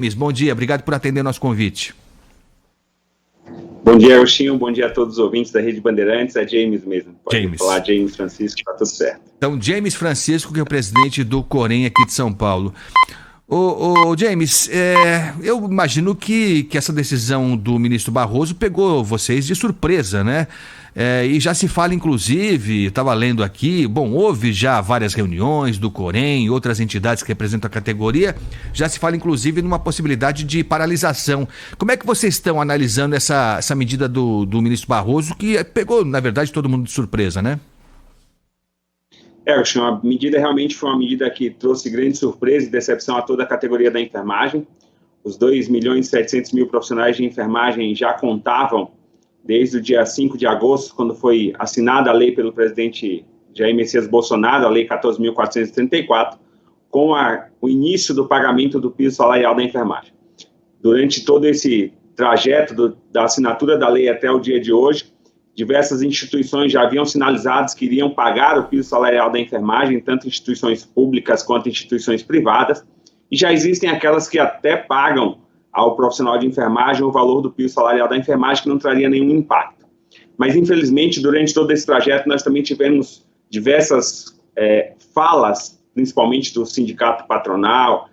Miss, bom dia, obrigado por atender nosso convite. Bom dia, Agostinho, bom dia a todos os ouvintes da Rede Bandeirantes, é James mesmo, pode James. falar James Francisco, tá tudo certo. Então, James Francisco, que é o presidente do Corém aqui de São Paulo. Ô James, eu imagino que essa decisão do ministro Barroso pegou vocês de surpresa, né? E já se fala, inclusive, estava lendo aqui, houve já várias reuniões do Corém e outras entidades que representam a categoria, já se fala, inclusive, numa possibilidade de paralisação. Como é que vocês estão analisando essa medida do ministro Barroso, que pegou, na verdade, todo mundo de surpresa, né? Agostinho, a medida realmente foi uma medida que trouxe grande surpresa e decepção a toda a categoria da enfermagem. Os 2.700.000 profissionais de enfermagem já contavam desde o dia 5 de agosto, quando foi assinada a lei pelo presidente Jair Messias Bolsonaro, a Lei 14.434, com o início do pagamento do piso salarial da enfermagem. Durante todo esse trajeto da assinatura da lei até o dia de hoje, diversas instituições já haviam sinalizado que iriam pagar o piso salarial da enfermagem, tanto instituições públicas quanto instituições privadas, e já existem aquelas que até pagam ao profissional de enfermagem o valor do piso salarial da enfermagem, que não traria nenhum impacto. Mas, infelizmente, durante todo esse trajeto, nós também tivemos diversas falas, principalmente do sindicato patronal,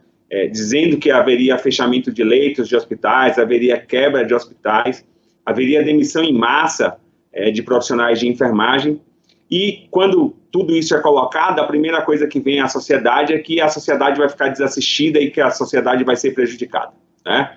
dizendo que haveria fechamento de leitos de hospitais, haveria quebra de hospitais, haveria demissão em massa de profissionais de enfermagem. E quando tudo isso é colocado, a primeira coisa que vem à sociedade é que a sociedade vai ficar desassistida e que a sociedade vai ser prejudicada, né?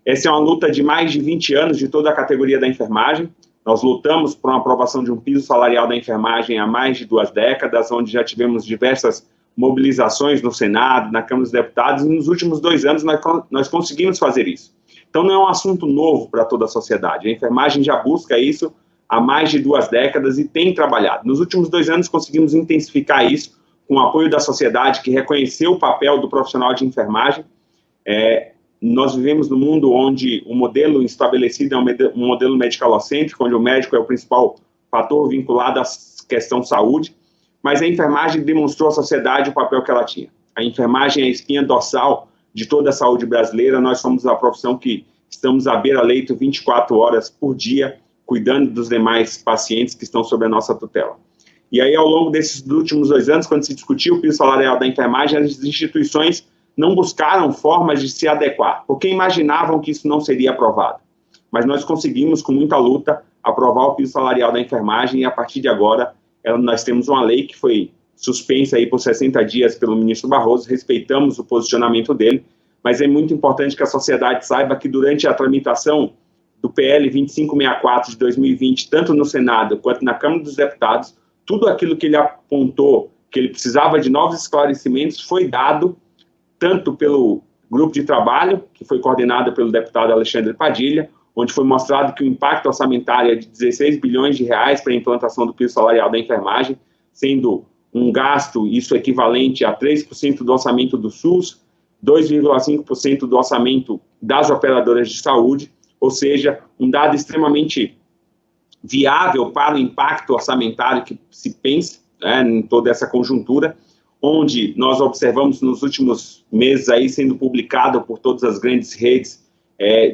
Essa é uma luta de mais de 20 anos de toda a categoria da enfermagem. Nós lutamos por uma aprovação de um piso salarial da enfermagem há mais de 2 décadas, onde já tivemos diversas mobilizações no Senado, na Câmara dos Deputados, e nos últimos 2 anos nós conseguimos fazer isso. Então não é um assunto novo para toda a sociedade. A enfermagem já busca isso há mais de 2 décadas e tem trabalhado. Nos últimos 2 anos conseguimos intensificar isso com o apoio da sociedade, que reconheceu o papel do profissional de enfermagem. Nós vivemos num mundo onde o modelo estabelecido é um modelo medicalocêntrico, onde o médico é o principal fator vinculado à questão saúde, mas a enfermagem demonstrou à sociedade o papel que ela tinha. A enfermagem é a espinha dorsal de toda a saúde brasileira. Nós somos a profissão que estamos à beira-leito 24 horas por dia, cuidando dos demais pacientes que estão sob a nossa tutela. E aí, ao longo desses últimos 2 anos, quando se discutiu o piso salarial da enfermagem, as instituições não buscaram formas de se adequar, porque imaginavam que isso não seria aprovado. Mas nós conseguimos, com muita luta, aprovar o piso salarial da enfermagem, e a partir de agora, nós temos uma lei que foi suspensa aí por 60 dias pelo ministro Barroso, respeitamos o posicionamento dele, mas é muito importante que a sociedade saiba que durante a tramitação do PL 2564 de 2020, tanto no Senado quanto na Câmara dos Deputados, tudo aquilo que ele apontou, que ele precisava de novos esclarecimentos, foi dado tanto pelo grupo de trabalho, que foi coordenado pelo deputado Alexandre Padilha, onde foi mostrado que o impacto orçamentário é de 16 bilhões de reais para a implantação do piso salarial da enfermagem, sendo um gasto, isso equivalente a 3% do orçamento do SUS, 2,5% do orçamento das operadoras de saúde, ou seja, um dado extremamente viável para o impacto orçamentário que se pensa, né, em toda essa conjuntura, onde nós observamos nos últimos meses aí sendo publicado por todas as grandes redes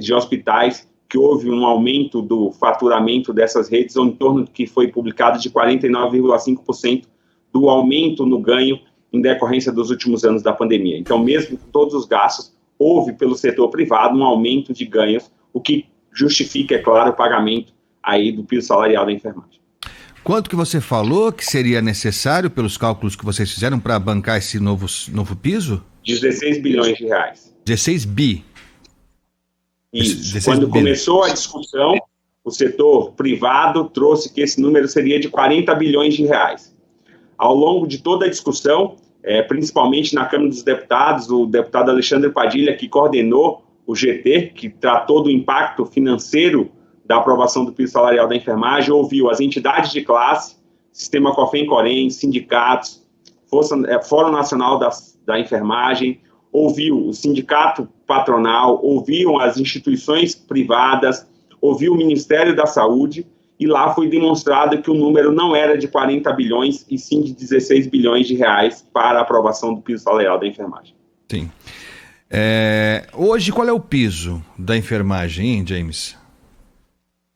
de hospitais que houve um aumento do faturamento dessas redes, em torno do que foi publicado de 49,5% do aumento no ganho em decorrência dos últimos anos da pandemia. Então, mesmo com todos os gastos, houve pelo setor privado um aumento de ganhos, o que justifica, é claro, o pagamento aí do piso salarial da enfermagem. Quanto que você falou que seria necessário, pelos cálculos que vocês fizeram, para bancar esse novo piso? 16 bilhões de reais. 16 bi? Isso. 16 Quando bi. começou a discussão, o setor privado trouxe que esse número seria de 40 bilhões de reais. Ao longo de toda a discussão, principalmente na Câmara dos Deputados, o deputado Alexandre Padilha, que coordenou o GT, que tratou do impacto financeiro da aprovação do piso salarial da enfermagem, ouviu as entidades de classe, Sistema COFEM-COREM, sindicatos, Fórum Nacional da Enfermagem, ouviu o sindicato patronal, ouviu as instituições privadas, ouviu o Ministério da Saúde, e lá foi demonstrado que o número não era de 40 bilhões, e sim de 16 bilhões de reais para a aprovação do piso salarial da enfermagem. Sim. Hoje, qual é o piso da enfermagem, hein, James?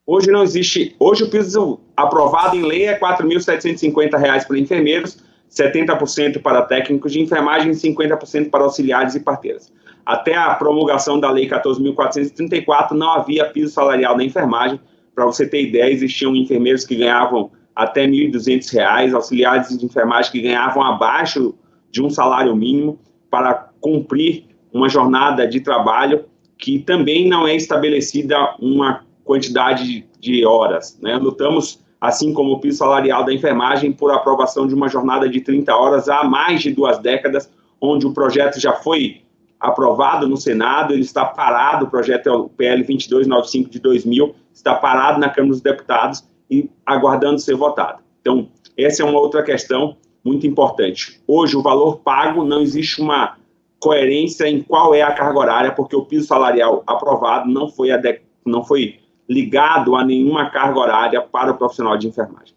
Hoje não existe. Hoje o piso aprovado em lei é R$ 4.750 para enfermeiros, 70% para técnicos de enfermagem e 50% para auxiliares e parteiras. Até a promulgação da Lei 14.434 não havia piso salarial na enfermagem. Para você ter ideia, existiam enfermeiros que ganhavam até R$ 1.200, auxiliares de enfermagem que ganhavam abaixo de um salário mínimo para cumprir uma jornada de trabalho que também não é estabelecida uma quantidade de horas, né? Lutamos, assim como o piso salarial da enfermagem, por aprovação de uma jornada de 30 horas há mais de 2 décadas, onde o projeto já foi aprovado no Senado, ele está parado, o projeto é o PL 2295 de 2000, está parado na Câmara dos Deputados e aguardando ser votado. Então, essa é uma outra questão muito importante. Hoje, o valor pago, não existe uma coerência em qual é a carga horária, porque o piso salarial aprovado não foi ligado a nenhuma carga horária para o profissional de enfermagem.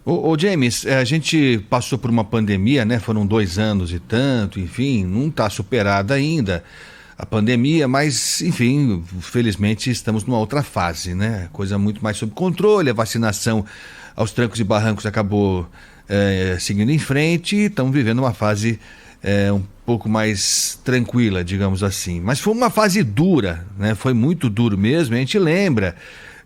Ô James, a gente passou por uma pandemia, né? Foram 2 anos e tanto, enfim, não está superada ainda a pandemia, mas, enfim, felizmente estamos numa outra fase, né? Coisa muito mais sob controle, a vacinação aos trancos e barrancos acabou seguindo em frente e estamos vivendo uma fase um pouco mais tranquila, digamos assim. Mas foi uma fase dura, né? Foi muito duro mesmo, a gente lembra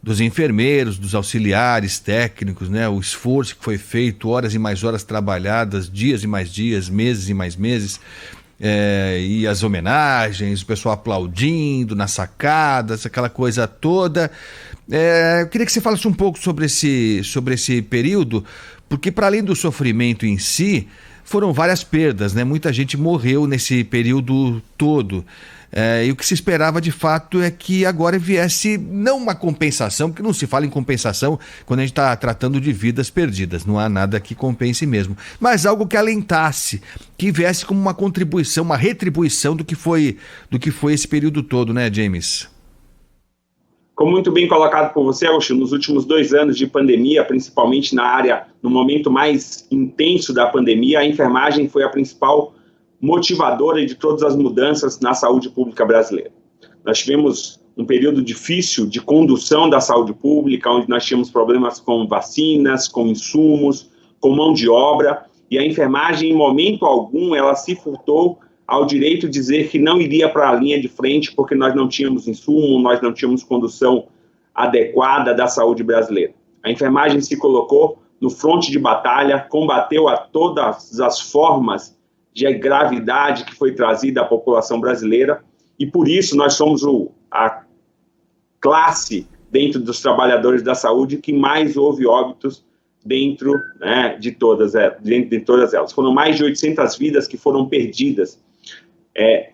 dos enfermeiros, dos auxiliares técnicos, né? O esforço que foi feito, horas e mais horas trabalhadas, dias e mais dias, meses e mais meses, e as homenagens, o pessoal aplaudindo nas sacadas, aquela coisa toda. Eu queria que você falasse um pouco sobre esse período, porque para além do sofrimento em si, foram várias perdas, né? Muita gente morreu nesse período todo. E o que se esperava de fato é que agora viesse não uma compensação, porque não se fala em compensação quando a gente está tratando de vidas perdidas, não há nada que compense mesmo, mas algo que alentasse, que viesse como uma contribuição, uma retribuição do que foi esse período todo, né, James? Como muito bem colocado por você, Agostinho, nos últimos 2 anos de pandemia, principalmente no momento mais intenso da pandemia, a enfermagem foi a principal motivadora de todas as mudanças na saúde pública brasileira. Nós tivemos um período difícil de condução da saúde pública, onde nós tínhamos problemas com vacinas, com insumos, com mão de obra, e a enfermagem, em momento algum, ela se furtou ao direito de dizer que não iria para a linha de frente porque nós não tínhamos insumo, nós não tínhamos condução adequada da saúde brasileira. A enfermagem se colocou no fronte de batalha, combateu a todas as formas de gravidade que foi trazida à população brasileira, e por isso nós somos a classe dentro dos trabalhadores da saúde que mais houve óbitos dentro, né, de todas elas. Foram mais de 800 vidas que foram perdidas.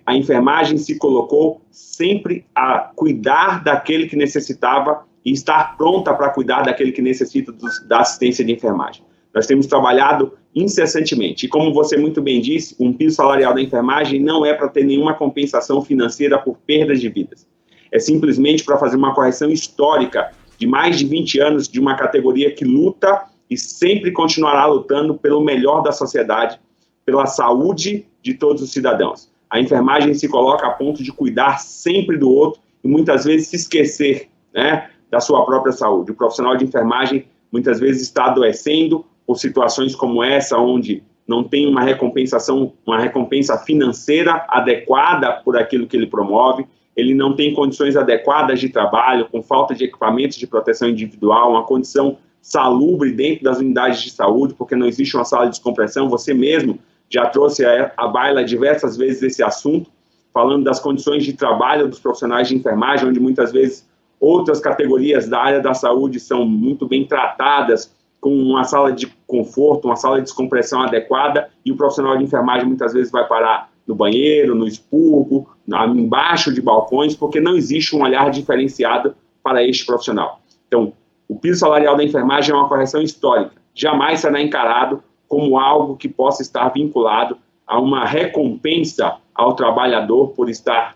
A enfermagem se colocou sempre a cuidar daquele que necessitava e estar pronta para cuidar daquele que necessita da assistência de enfermagem. Nós temos trabalhado incessantemente. E como você muito bem disse, um piso salarial da enfermagem não é para ter nenhuma compensação financeira por perdas de vidas. É simplesmente para fazer uma correção histórica de mais de 20 anos de uma categoria que luta e sempre continuará lutando pelo melhor da sociedade, pela saúde de todos os cidadãos. A enfermagem se coloca a ponto de cuidar sempre do outro e muitas vezes se esquecer, né, da sua própria saúde. O profissional de enfermagem muitas vezes está adoecendo por situações como essa, onde não tem uma recompensa financeira adequada por aquilo que ele promove, ele não tem condições adequadas de trabalho, com falta de equipamentos de proteção individual, uma condição salubre dentro das unidades de saúde, porque não existe uma sala de descompressão. Você mesmo já trouxe à baila diversas vezes esse assunto, falando das condições de trabalho dos profissionais de enfermagem, onde muitas vezes outras categorias da área da saúde são muito bem tratadas, com uma sala de conforto, uma sala de descompressão adequada, e o profissional de enfermagem muitas vezes vai parar no banheiro, no expurgo, embaixo de balcões, porque não existe um olhar diferenciado para este profissional. Então, o piso salarial da enfermagem é uma correção histórica, jamais será encarado como algo que possa estar vinculado a uma recompensa ao trabalhador por estar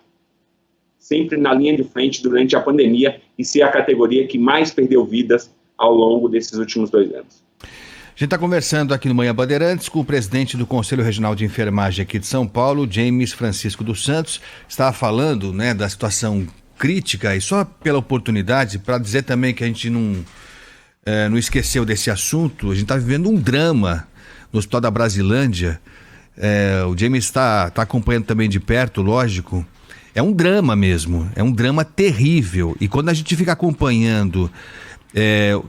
sempre na linha de frente durante a pandemia e ser a categoria que mais perdeu vidas ao longo desses últimos 2 anos. A gente está conversando aqui no Manhã Bandeirantes com o presidente do Conselho Regional de Enfermagem aqui de São Paulo, James Francisco dos Santos. Estava falando, né, da situação crítica, e só pela oportunidade, para dizer também que a gente não esqueceu desse assunto. A gente está vivendo um drama no Hospital da Brasilândia. O James está acompanhando também de perto, lógico. É um drama mesmo, é um drama terrível. E quando a gente fica acompanhando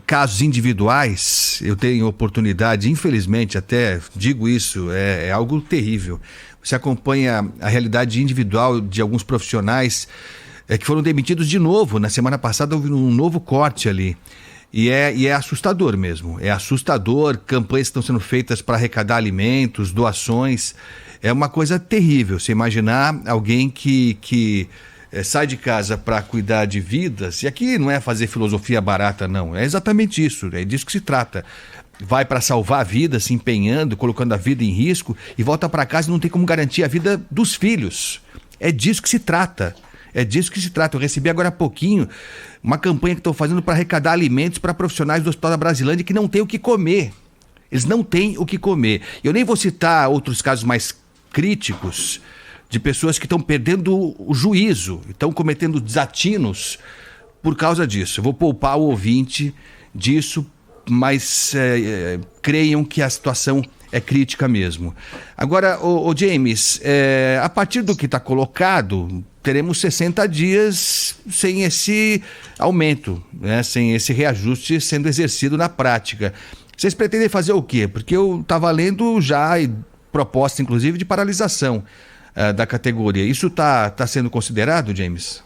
casos individuais, eu tenho oportunidade, infelizmente até digo isso, é algo terrível. Você acompanha a realidade individual de alguns profissionais que foram demitidos de novo. Na semana passada houve um novo corte ali. E é assustador mesmo, é assustador. Campanhas estão sendo feitas para arrecadar alimentos, doações. É uma coisa terrível você imaginar alguém que sai de casa para cuidar de vidas. E aqui não é fazer filosofia barata, não, é exatamente isso, é disso que se trata. Vai para salvar a vida, se empenhando, colocando a vida em risco, e volta para casa e não tem como garantir a vida dos filhos. É disso que se trata. É disso que se trata. Eu recebi agora há pouquinho uma campanha que estão fazendo para arrecadar alimentos para profissionais do Hospital da Brasilândia que não têm o que comer. Eles não têm o que comer. Eu nem vou citar outros casos mais críticos de pessoas que estão perdendo o juízo, estão cometendo desatinos por causa disso. Eu vou poupar o ouvinte disso, mas creiam que a situação é crítica mesmo. Agora, o James, a partir do que está colocado, teremos 60 dias sem esse aumento, né? Sem esse reajuste sendo exercido na prática. Vocês pretendem fazer o quê? Porque eu estava lendo já proposta, inclusive, de paralisação da categoria. Isso está sendo considerado, James?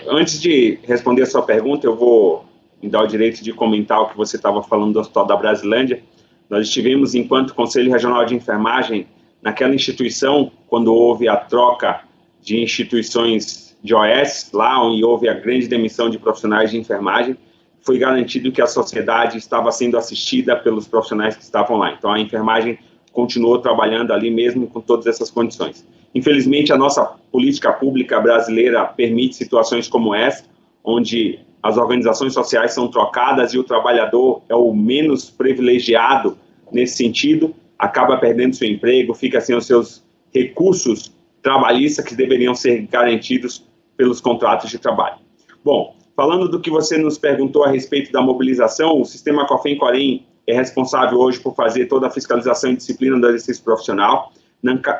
Antes de responder a sua pergunta, eu vou me dar o direito de comentar o que você estava falando do Hospital da Brasilândia. Nós estivemos, enquanto Conselho Regional de Enfermagem, naquela instituição, quando houve a troca de instituições de OS, lá onde houve a grande demissão de profissionais de enfermagem, foi garantido que a sociedade estava sendo assistida pelos profissionais que estavam lá. Então, a enfermagem continuou trabalhando ali mesmo com todas essas condições. Infelizmente, a nossa política pública brasileira permite situações como essa, onde as organizações sociais são trocadas e o trabalhador é o menos privilegiado nesse sentido, acaba perdendo seu emprego, fica sem os seus recursos trabalhistas que deveriam ser garantidos pelos contratos de trabalho. Bom, falando do que você nos perguntou a respeito da mobilização, o sistema COFEM-COREM é responsável hoje por fazer toda a fiscalização e disciplina do exercício profissional.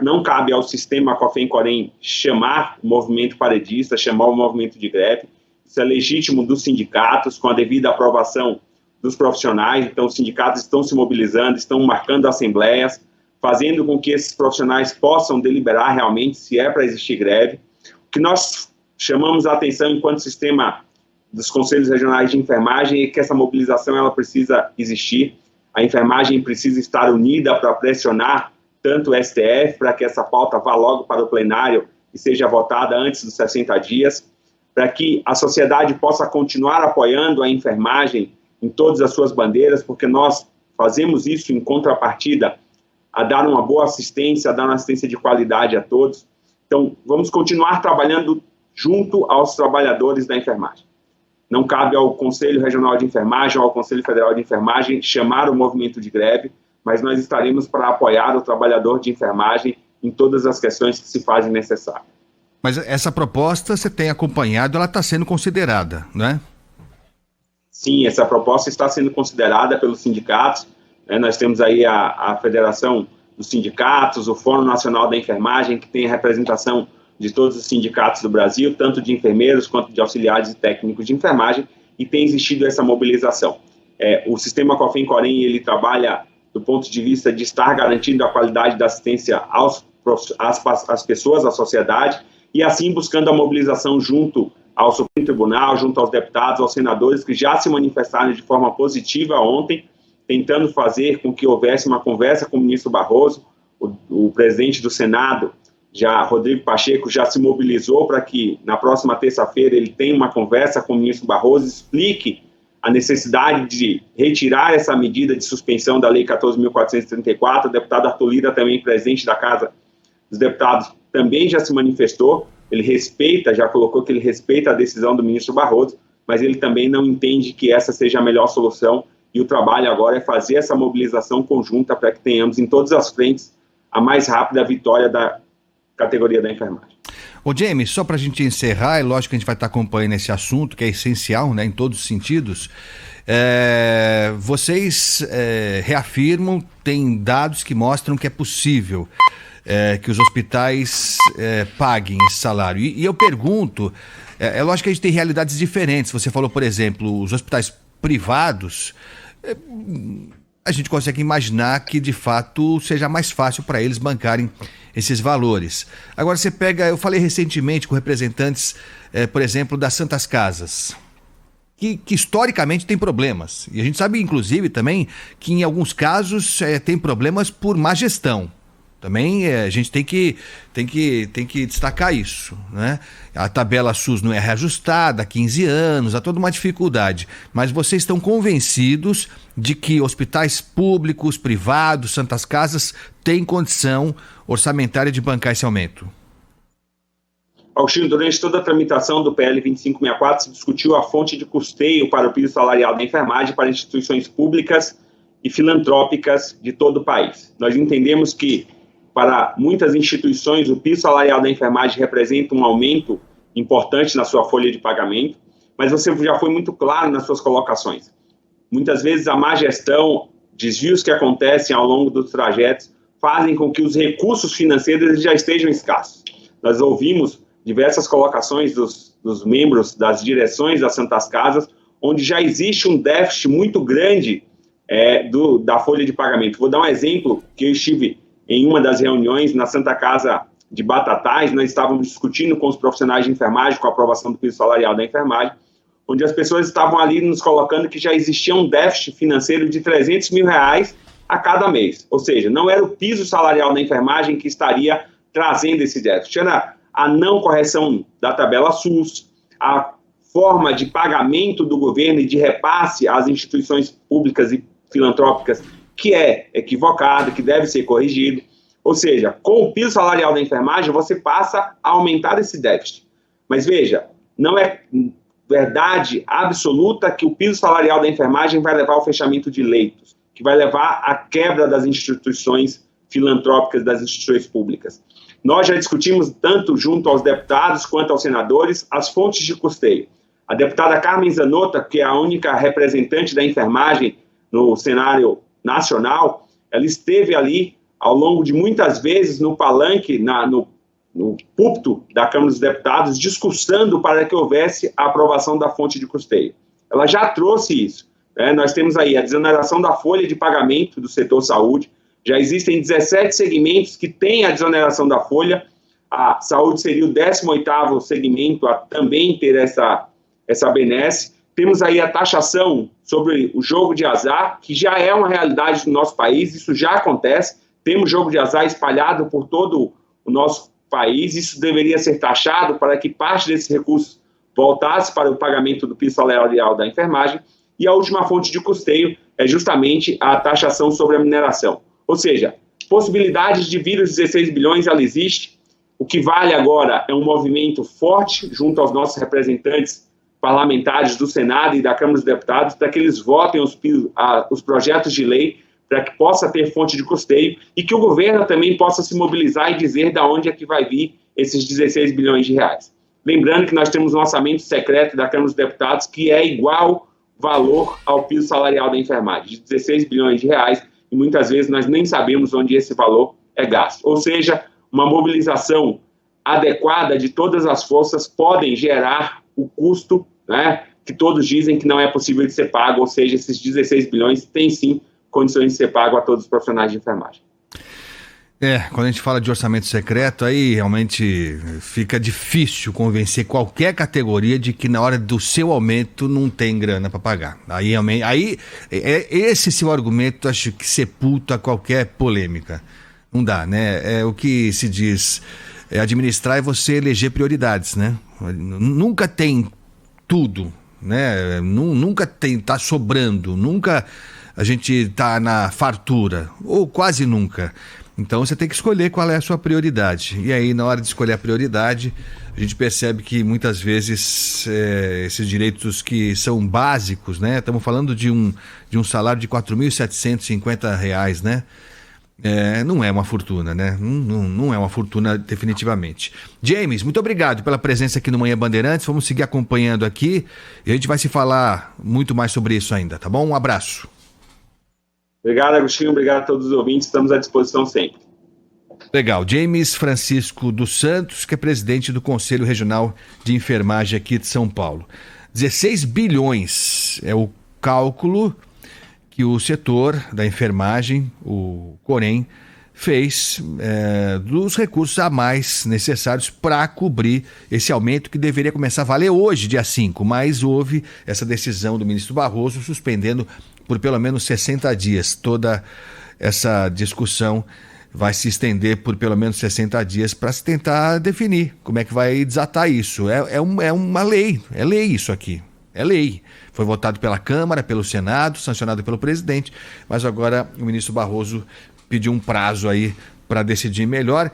Não cabe ao sistema COFEM-COREM chamar o movimento paredista, chamar o movimento de greve. Isso é legítimo dos sindicatos, com a devida aprovação dos profissionais. Então, os sindicatos estão se mobilizando, estão marcando assembleias, fazendo com que esses profissionais possam deliberar realmente se é para existir greve. O que nós chamamos a atenção enquanto sistema dos Conselhos Regionais de Enfermagem é que essa mobilização ela precisa existir. A enfermagem precisa estar unida para pressionar tanto o STF, para que essa pauta vá logo para o plenário e seja votada antes dos 60 dias, para que a sociedade possa continuar apoiando a enfermagem em todas as suas bandeiras, porque nós fazemos isso em contrapartida a dar uma boa assistência, a dar uma assistência de qualidade a todos. Então, vamos continuar trabalhando junto aos trabalhadores da enfermagem. Não cabe ao Conselho Regional de Enfermagem ou ao Conselho Federal de Enfermagem chamar o movimento de greve, mas nós estaremos para apoiar o trabalhador de enfermagem em todas as questões que se fazem necessárias. Mas essa proposta você tem acompanhado, ela está sendo considerada, né? Sim, essa proposta está sendo considerada pelos sindicatos. Nós temos aí a Federação dos Sindicatos, o Fórum Nacional da Enfermagem, que tem a representação de todos os sindicatos do Brasil, tanto de enfermeiros quanto de auxiliares e técnicos de enfermagem, e tem existido essa mobilização. O sistema COFEM-COREM, ele trabalha do ponto de vista de estar garantindo a qualidade da assistência às pessoas, à sociedade, e assim buscando a mobilização junto ao Supremo Tribunal, junto aos deputados, aos senadores, que já se manifestaram de forma positiva ontem, tentando fazer com que houvesse uma conversa com o ministro Barroso. O presidente do Senado, Rodrigo Pacheco, já se mobilizou para que na próxima terça-feira ele tenha uma conversa com o ministro Barroso, explique a necessidade de retirar essa medida de suspensão da Lei 14.434. O deputado Arthur Lira, também presidente da Casa dos Deputados, também já se manifestou. Ele respeita, já colocou que ele respeita a decisão do ministro Barroso, mas ele também não entende que essa seja a melhor solução e o trabalho agora é fazer essa mobilização conjunta para que tenhamos em todas as frentes a mais rápida vitória da categoria da enfermagem. Ô James, só para a gente encerrar, é lógico que a gente vai estar acompanhando esse assunto, que é essencial, né, em todos os sentidos. Vocês reafirmam, tem dados que mostram que é possível que os hospitais paguem esse salário. E eu pergunto, é lógico que a gente tem realidades diferentes. Você falou, por exemplo, os hospitais privados, a gente consegue imaginar que de fato seja mais fácil para eles bancarem esses valores. Agora você pega, eu falei recentemente com representantes, por exemplo, das Santas Casas, que historicamente tem problemas. E a gente sabe, inclusive, também que em alguns casos tem problemas por má gestão. Também a gente tem que destacar isso, né? A tabela SUS não é reajustada há 15 anos, há toda uma dificuldade. Mas vocês estão convencidos de que hospitais públicos, privados, Santas Casas têm condição orçamentária de bancar esse aumento? Faustino, durante toda a tramitação do PL 2564 se discutiu a fonte de custeio para o piso salarial da enfermagem para instituições públicas e filantrópicas de todo o país. Nós entendemos que para muitas instituições, o piso salarial da enfermagem representa um aumento importante na sua folha de pagamento, mas você já foi muito claro nas suas colocações. Muitas vezes a má gestão, desvios que acontecem ao longo dos trajetos, fazem com que os recursos financeiros já estejam escassos. Nós ouvimos diversas colocações dos membros das direções das Santas Casas, onde já existe um déficit muito grande da folha de pagamento. Vou dar um exemplo que eu estive em uma das reuniões na Santa Casa de Batatais. Nós estávamos discutindo com os profissionais de enfermagem, com a aprovação do piso salarial da enfermagem, onde as pessoas estavam ali nos colocando que já existia um déficit financeiro de R$300 mil a cada mês. Ou seja, não era o piso salarial da enfermagem que estaria trazendo esse déficit, era a não correção da tabela SUS, a forma de pagamento do governo e de repasse às instituições públicas e filantrópicas, que é equivocado, que deve ser corrigido. Ou seja, com o piso salarial da enfermagem, você passa a aumentar esse déficit. Mas veja, não é verdade absoluta que o piso salarial da enfermagem vai levar ao fechamento de leitos, que vai levar à quebra das instituições filantrópicas, das instituições públicas. Nós já discutimos tanto junto aos deputados quanto aos senadores as fontes de custeio. A deputada Carmen Zanotto, que é a única representante da enfermagem no cenário nacional, ela esteve ali ao longo de muitas vezes no palanque, no púlpito da Câmara dos Deputados, discursando para que houvesse a aprovação da fonte de custeio. Ela já trouxe isso. Nós temos aí a desoneração da folha de pagamento do setor saúde. Já existem 17 segmentos que têm a desoneração da folha. A saúde seria o 18º segmento a também ter essa benesse. Temos aí a taxação sobre o jogo de azar, que já é uma realidade no nosso país, isso já acontece. Temos jogo de azar espalhado por todo o nosso país, isso deveria ser taxado para que parte desses recursos voltasse para o pagamento do piso salarial da enfermagem. E a última fonte de custeio é justamente a taxação sobre a mineração. Ou seja, possibilidades de vir os 16 bilhões, ela existe. O que vale agora é um movimento forte junto aos nossos representantes parlamentares do Senado e da Câmara dos Deputados para que eles votem os projetos de lei para que possa ter fonte de custeio e que o governo também possa se mobilizar e dizer de onde é que vai vir esses 16 bilhões de reais. Lembrando que nós temos um orçamento secreto da Câmara dos Deputados que é igual valor ao piso salarial da enfermagem, de 16 bilhões de reais, e muitas vezes nós nem sabemos onde esse valor é gasto. Ou seja, uma mobilização adequada de todas as forças podem gerar o custo, né, que todos dizem que não é possível de ser pago, ou seja, esses 16 bilhões têm sim condições de ser pago a todos os profissionais de enfermagem. Quando a gente fala de orçamento secreto, aí realmente fica difícil convencer qualquer categoria de que na hora do seu aumento não tem grana para pagar. Aí esse seu argumento acho que sepulta qualquer polêmica. Não dá, né? O que se diz administrar é você eleger prioridades, né? Nunca tem tudo, né? Nunca tá sobrando, nunca a gente tá na fartura, ou quase nunca. Então você tem que escolher qual é a sua prioridade. E aí, na hora de escolher a prioridade, a gente percebe que muitas vezes esses direitos que são básicos, né? Estamos falando de um salário de R$ 4.750, né? Não é uma fortuna, né? Não é uma fortuna definitivamente. James, muito obrigado pela presença aqui no Manhã Bandeirantes. Vamos seguir acompanhando aqui e a gente vai se falar muito mais sobre isso ainda, tá bom? Um abraço. Obrigado, Agostinho. Obrigado a todos os ouvintes. Estamos à disposição sempre. Legal. James Francisco dos Santos, que é presidente do Conselho Regional de Enfermagem aqui de São Paulo. 16 bilhões é o cálculo que o setor da enfermagem, o Corém, fez dos recursos a mais necessários para cobrir esse aumento que deveria começar a valer hoje, dia 5, mas houve essa decisão do ministro Barroso suspendendo por pelo menos 60 dias. Toda essa discussão vai se estender por pelo menos 60 dias para se tentar definir como é que vai desatar isso. É uma lei, é lei isso aqui, é lei. Foi votado pela Câmara, pelo Senado, sancionado pelo presidente, mas agora o ministro Barroso pediu um prazo aí para decidir melhor.